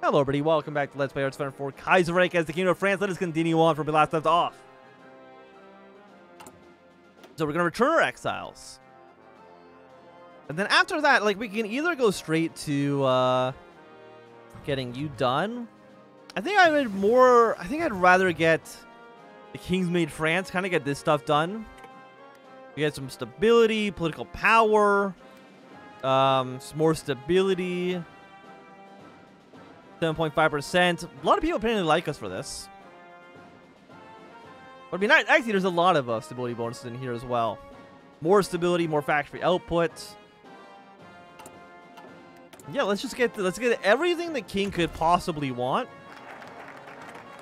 Hello, everybody. Welcome back to Let's Play RGFX Kaiserreich as the Kingdom of France. Let us continue on from the last left off. So we're going to return our exiles. And then after that, like, we can either go straight to getting you done. I think I'd rather get the King's Made France, kind of get this stuff done. We get some stability, political power, some more stability. 7.5%. A lot of people apparently like us for this. But I mean, actually, there's a lot of stability bonuses in here as well. More stability, more factory output. Yeah, let's get everything the king could possibly want.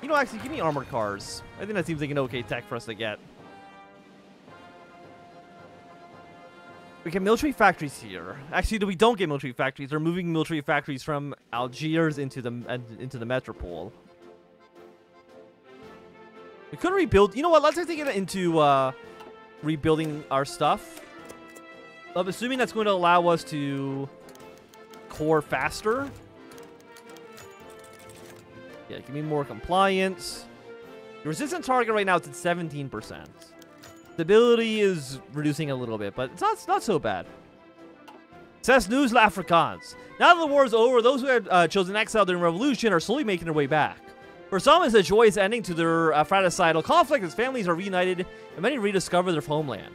You know, actually, give me armored cars. I think that seems like an okay tech for us to get. We get military factories here. Actually, we don't get military factories. They're moving military factories from Algiers into the metropole. We could rebuild. You know what? Let's take it into rebuilding our stuff. I'm assuming that's going to allow us to core faster. Yeah, give me more compliance. The resistance target right now is at 17%. Stability is reducing a little bit, but it's not so bad. Says News l'Africaans. Now that the war is over, those who had chosen exile during the revolution are slowly making their way back. For some, it's a joyous ending to their fratricidal conflict as families are reunited and many rediscover their homeland.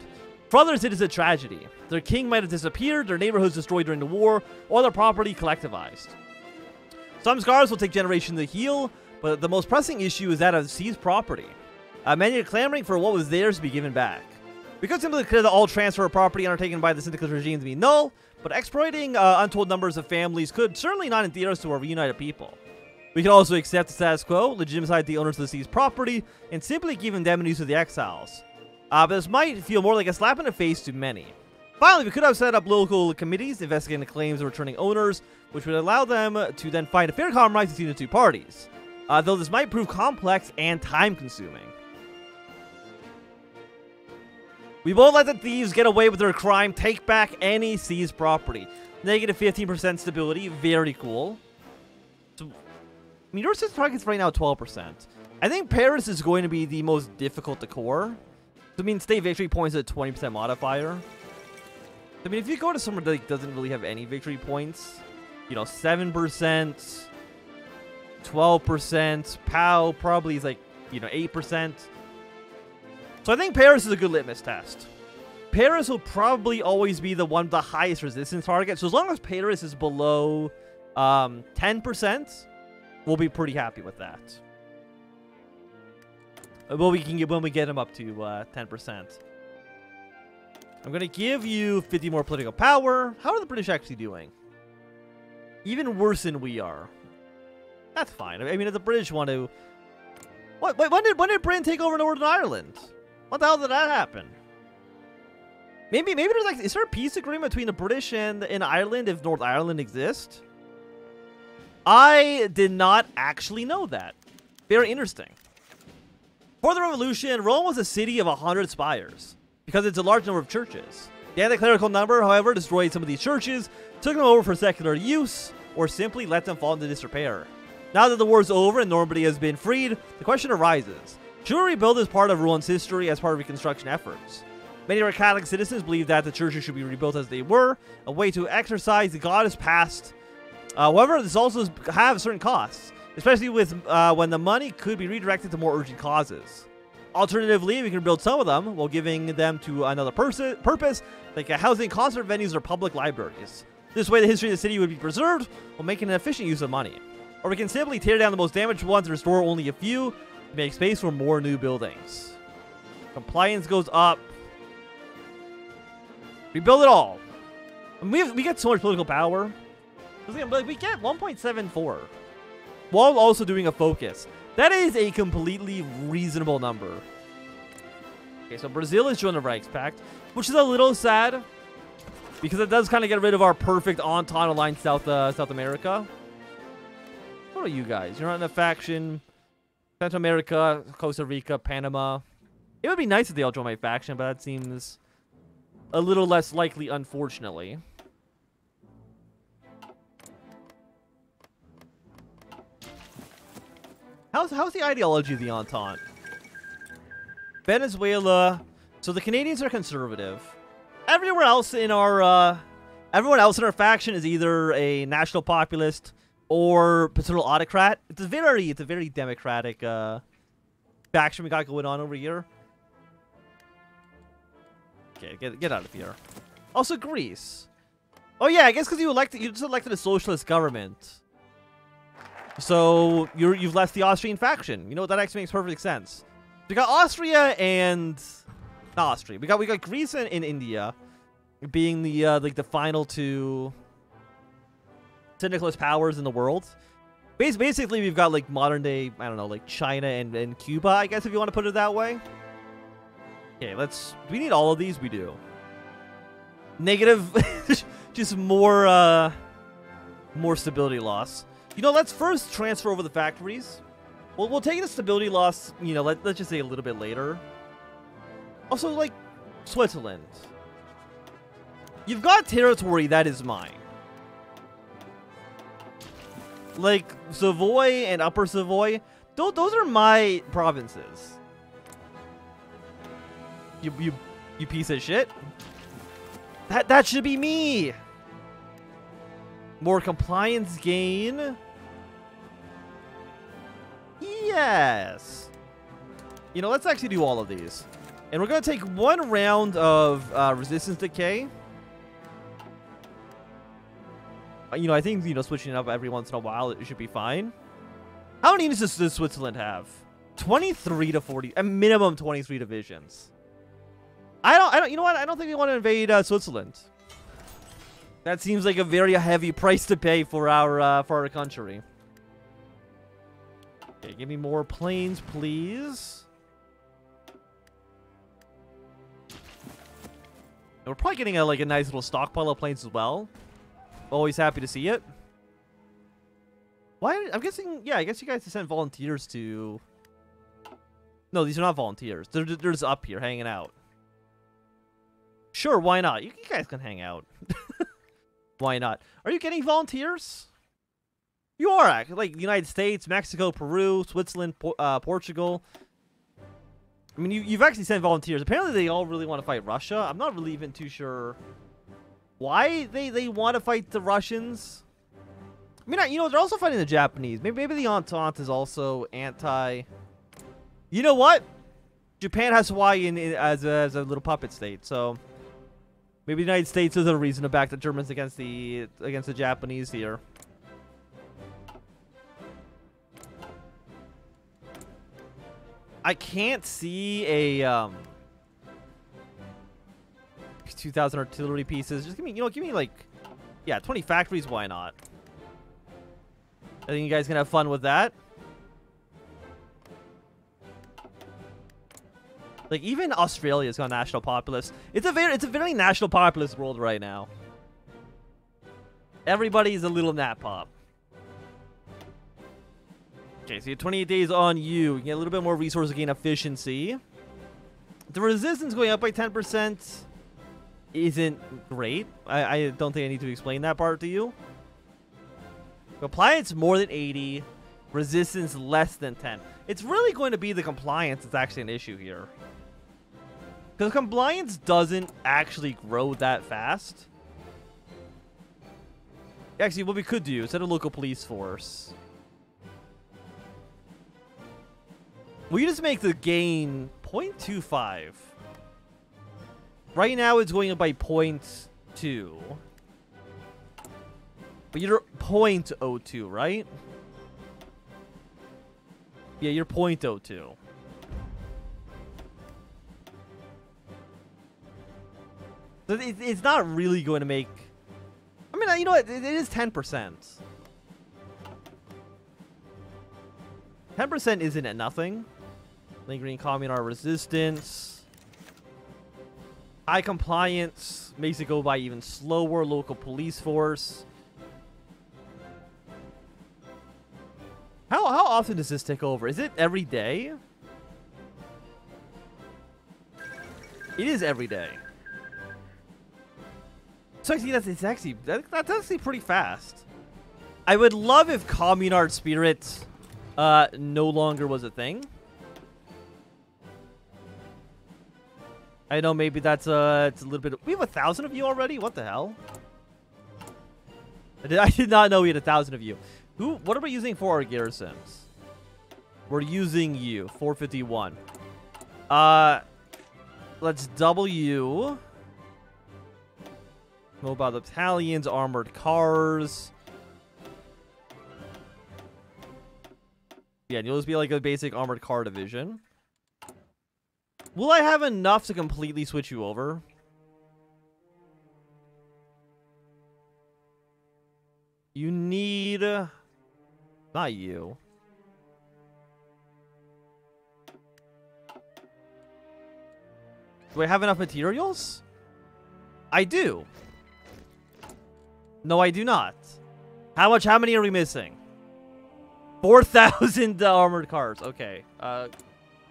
For others, it is a tragedy. Their king might have disappeared, their neighborhoods destroyed during the war, or their property collectivized. Some scars will take generations to heal, but the most pressing issue is that of seized property. Many are clamoring for what was theirs to be given back. We could simply declare that all transfer of property undertaken by the syndicalist regime to be null, but exploiting untold numbers of families could certainly not endear us to our reunited people. We could also accept the status quo, legitimize the owners of the seized property, and simply give indemnities to the exiles. But this might feel more like a slap in the face to many. Finally, we could have set up local committees investigating the claims of returning owners, which would allow them to then find a fair compromise between the two parties. Though this might prove complex and time-consuming. We won't let the thieves get away with their crime. Take back any seized property. Negative 15% stability. Very cool. So, I mean, your resistance target's right now 12%. I think Paris is going to be the most difficult to core. I mean, state victory points at 20% modifier. I mean, if you go to somewhere that doesn't really have any victory points, you know, 7%, 12%, POW probably is like, you know, 8%. So I think Paris is a good litmus test. Paris will probably always be the one with the highest resistance target. So as long as Paris is below 10%, we'll be pretty happy with that. Well, we can get when we get them up to 10%. I'm gonna give you 50 more political power. How are the British actually doing? Even worse than we are. That's fine. I mean, if the British want to, when did Britain take over Northern Ireland? What the hell did that happen? Maybe there's like, is there a peace agreement between the British and Ireland if North Ireland exists? I did not actually know that. Very interesting. For the revolution, Rome was a city of 100 spires because it's a large number of churches. The anti-clerical number, however, destroyed some of these churches, took them over for secular use, or simply let them fall into disrepair. Now that the war is over and Normandy has been freed, the question arises. Should we rebuild this part of Roland's history as part of reconstruction efforts? Many of our Catholic citizens believe that the churches should be rebuilt as they were, a way to exercise the goddess past. However, this also has certain costs, especially with when the money could be redirected to more urgent causes. Alternatively, we can build some of them while giving them to another purpose, like housing concert venues or public libraries. This way, the history of the city would be preserved while making an efficient use of money. Or we can simply tear down the most damaged ones and restore only a few, to make space for more new buildings. Compliance goes up. Rebuild it all. And we get so much political power. We get 1.74 while also doing a focus. That is a completely reasonable number. Okay, so Brazil is joining the Reichspakt, which is a little sad because it does kind of get rid of our perfect Entente aligned South America. What are you guys? You're not in a faction. Central America, Costa Rica, Panama. It would be nice if they all join my faction, but that seems a little less likely, unfortunately. how's the ideology of the Entente? Venezuela. So the Canadians are conservative. Everyone else in our faction is either a national populist or paternal autocrat. It's a very democratic faction we got going on over here. Okay, get out of here. Also, Greece. Oh yeah, I guess because you just elected a socialist government. So you've left the Austrian faction. You know what? That actually makes perfect sense. We got Austria and not Austria. We got Greece and India being the like the final two syndicalist powers in the world. Basically, we've got like modern day, I don't know, like China and Cuba, I guess, if you want to put it that way. Okay, do we need all of these? We do. Negative, just more stability loss. You know, let's first transfer over the factories. We'll take the stability loss, you know, let's just say a little bit later. Also, like, Switzerland. You've got territory that is mine. Like, Savoy and Upper Savoy, those are my provinces. You piece of shit. That should be me. More compliance gain. Yes. You know, let's actually do all of these. And we're going to take one round of resistance decay. You know, I think, you know, switching it up every once in a while, it should be fine. How many units does Switzerland have? 23 to 40. A minimum 23 divisions. You know what? I don't think we want to invade Switzerland. That seems like a very heavy price to pay for our country. Okay, give me more planes, please. And we're probably getting a nice little stockpile of planes as well. Always happy to see it. Why? I'm guessing. Yeah, I guess you guys sent volunteers to. No, these are not volunteers. They're just up here hanging out. Sure, why not? You guys can hang out. Why not? Are you getting volunteers? You are, like, the United States, Mexico, Peru, Switzerland, Portugal. I mean, you've actually sent volunteers. Apparently, they all really want to fight Russia. I'm not really even too sure why they want to fight the Russians. I mean, you know, they're also fighting the Japanese. Maybe the Entente is also anti. You know what? Japan has Hawaii as a little puppet state, so maybe the United States is a reason to back the Germans against the Japanese here. I can't see a 2,000 artillery pieces. Just give me like, yeah, 20 factories. Why not? I think you guys can have fun with that. Like, even Australia's got national populace. It's a very national populist world right now. Everybody's a little nat pop. Okay, so you have 28 days on you. You get a little bit more resource gain efficiency. The resistance going up by 10% isn't great. I don't think I need to explain that part to you. Compliance more than 80. Resistance less than 10. It's really going to be the compliance that's actually an issue here. Because compliance doesn't actually grow that fast. Actually, what we could do, instead of local police force, we just make the gain 0.25. Right now, it's going up by 0.2. But you're 0.02, right? Yeah, you're 0.02. So it's not really going to make... I mean, you know what? It is 10%. 10% isn't at nothing. Lingering communal resistance. High compliance makes it go by even slower. Local police force. How often does this take over? Is it every day? It is every day. So actually, that's actually pretty fast. I would love if Communard Spirit no longer was a thing. I know maybe that's it's a little bit. We have 1,000 of you already. What the hell? I did not know we had 1,000 of you. What are we using for our garrisons? We're using you. 451. Let's double you. Mobile battalions, armored cars. Yeah, you'll just be like a basic armored car division. Will I have enough to completely switch you over? You need... Not you. Do I have enough materials? I do. No, I do not. How many are we missing? 4,000 armored cars. Okay.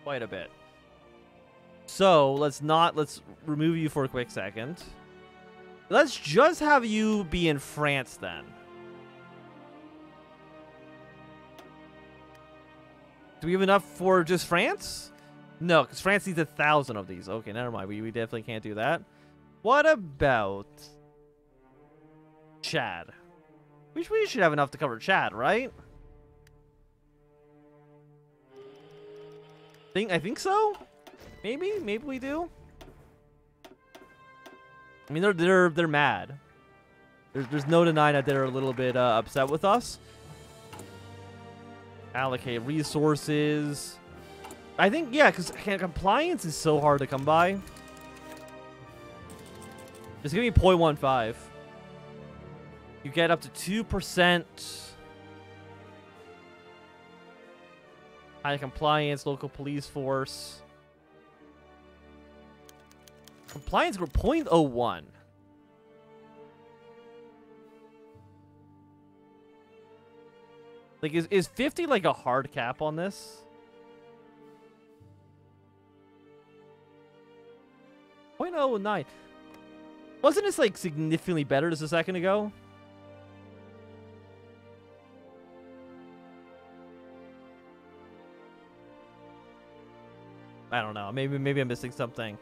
Quite a bit. So, let's remove you for a quick second. Let's just have you be in France then. Do we have enough for just France? No, because France needs 1,000 of these. Okay, never mind. We definitely can't do that. What about Chad? We should have enough to cover Chad, right? I think so. Maybe we do. I mean, they're mad. There's no denying that they're a little bit upset with us. Allocate resources. I think, yeah, because compliance is so hard to come by. Just give me 0.15. You get up to 2%. High compliance, local police force. Compliance group 0.01. Like, is 50 like a hard cap on this? 0.09. Wasn't this like significantly better just a second ago? I don't know. Maybe I'm missing something.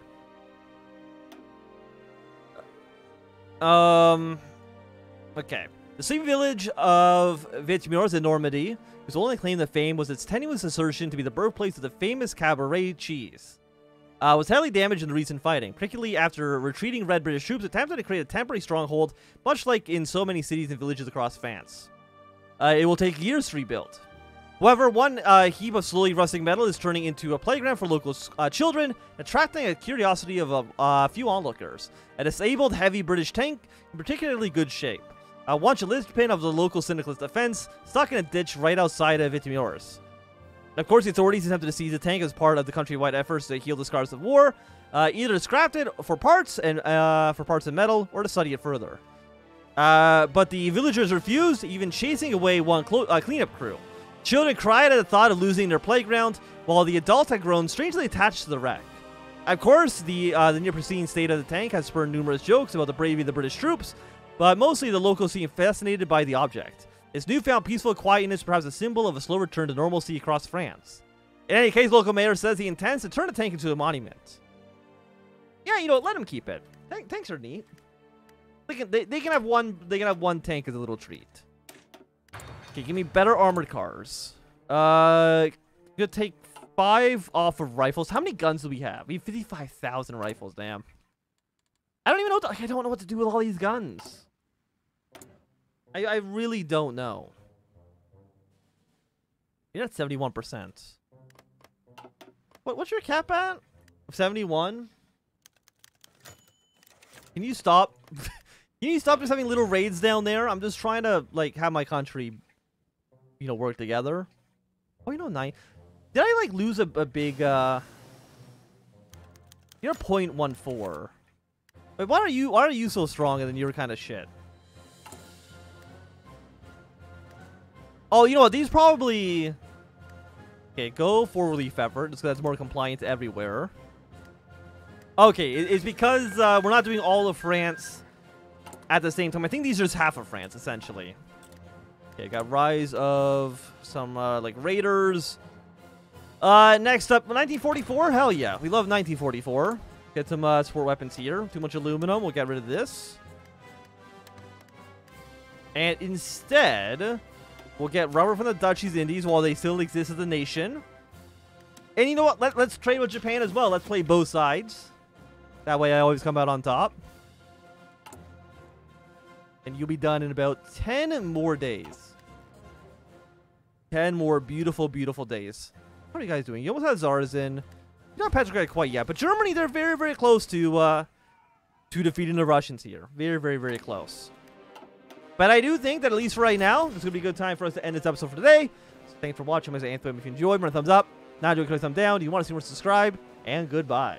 Okay. The sleepy village of Vitimurs in Normandy, whose only claim to fame was its tenuous assertion to be the birthplace of the famous cabaret cheese, was heavily damaged in the recent fighting, particularly after retreating Red British troops attempted to create a temporary stronghold, much like in so many cities and villages across France. It will take years to rebuild. However, one heap of slowly rusting metal is turning into a playground for local children, attracting a curiosity of a few onlookers. A disabled heavy British tank in particularly good shape. Once a linchpin of the local syndicalist defense, stuck in a ditch right outside of Vitimurs. Of course, the authorities attempted to seize the tank as part of the countrywide efforts to heal the scars of war, either to scrap it for parts and metal, or to study it further. But the villagers refused, even chasing away one cleanup crew. Children cried at the thought of losing their playground, while the adults had grown strangely attached to the wreck. Of course, the near pristine state of the tank has spurred numerous jokes about the bravery of the British troops, but mostly the locals seem fascinated by the object. Its newfound peaceful quietness perhaps a symbol of a slow return to normalcy across France. In any case, local mayor says he intends to turn the tank into a monument. Yeah, you know, let him keep it. Tanks are neat. They can have one tank as a little treat. Okay, give me better armored cars. Gonna take 5 off of rifles. How many guns do we have? We have 55,000 rifles. Damn. I don't even know. I don't know what to do with all these guns. I really don't know. You're at 71%. What's your cap at? 71? Can you stop? Can you stop just having little raids down there? I'm just trying to, like, have my country, you know, work together. Oh, you know, 9. Did I, like, lose a big, You're 0.14. Wait, why are you so strong and then you're kind of shit? Oh, you know what? These probably... Okay, go for relief effort, just because that's more compliant everywhere. Okay, it's because we're not doing all of France at the same time. I think these are just half of France, essentially. Okay, got rise of some like raiders. Next up, 1944. Hell yeah, we love 1944. Get some support weapons here. Too much aluminum. We'll get rid of this. And instead, we'll get rubber from the Dutchies Indies while they still exist as a nation. And you know what? Let's trade with Japan as well. Let's play both sides. That way I always come out on top. And you'll be done in about 10 more days. 10 more beautiful, beautiful days. What are you guys doing? You almost had Tsars in. You're not Petrograd quite yet. But Germany, they're very, very close to defeating the Russians here. Very, very, very close. But I do think that at least for right now, this is going to be a good time for us to end this episode for today. So thanks for watching. I'm Anthem. If you enjoyed, run a thumbs up. Not doing a thumbs down. Do you want to see more? Subscribe. And goodbye.